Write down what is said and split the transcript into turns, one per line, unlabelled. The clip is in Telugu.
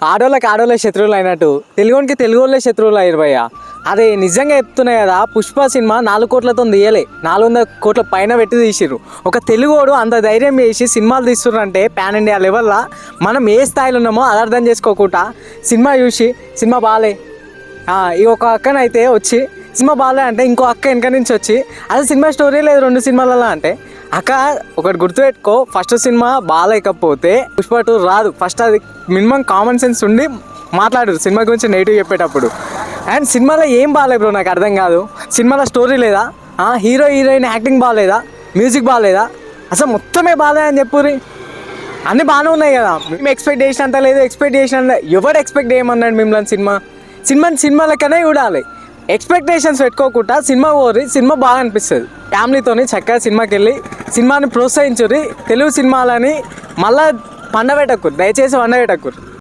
ఆడోళ్ళకి ఆడోళ్ళ శత్రువులు అయినట్టు తెలుగునికి తెలుగు వాళ్ళే శత్రువులు అయ్యారు భయ్య. అదే నిజంగా చెప్తున్నాయి కదా, పుష్ప సినిమా 4 కోట్లతో తీయలే, 400 కోట్ల పైన పెట్టి తీసిర్రు. ఒక తెలుగోడు అంత ధైర్యం చేసి సినిమాలు తీస్తున్నారంటే పాన్ ఇండియా లెవెల్లో మనం ఏ స్థాయిలో ఉన్నామో అది అర్థం చేసుకోకుండా సినిమా చూసి సినిమా బాగాలే ఈ ఒక అక్కనైతే వచ్చి సినిమా బాగాలే అంటే ఇంకో అక్క వెనక నుంచి వచ్చి అది సినిమా స్టోరీ లేదు 2 సినిమాలలో అంటే, అక్క ఒకటి గుర్తుపెట్టుకో, ఫస్ట్ సినిమా బాగాలేకపోతే పుష్ప 2 రాదు. ఫస్ట్ అది మినిమం కామన్ సెన్స్ ఉండి మాట్లాడు సినిమా గురించి నెగిటివ్ చెప్పేటప్పుడు. అండ్ సినిమాలో ఏం బాగాలేదు బ్రో, నాకు అర్థం కాదు. సినిమాలో స్టోరీ లేదా, హీరో హీరోయిన్ యాక్టింగ్ బాగాలేదా, మ్యూజిక్ బాగాలేదా, అసలు మొత్తమే బాగాలేదని చెప్పుర్రి. అన్నీ బాగానే ఉన్నాయి కదా, మేము ఎక్స్పెక్ట్ చేసినంత లేదు, ఎక్స్పెక్ట్ చేసినంత ఎవరు ఎక్స్పెక్ట్ చేయమన్నాడు మిమ్మల్ని? సినిమా లెక్కనే చూడాలి. ఎక్స్పెక్టేషన్స్ పెట్టుకోకుండా సినిమా పోరి, సినిమా బాగా అనిపిస్తుంది. ఫ్యామిలీతోని చక్కగా సినిమాకి వెళ్ళి సినిమాని ప్రోత్సహించుర్రి. తెలుగు సినిమాలని మళ్ళీ పండబెట్టకుర్రి, దయచేసి పండబెట్టకుర్రి.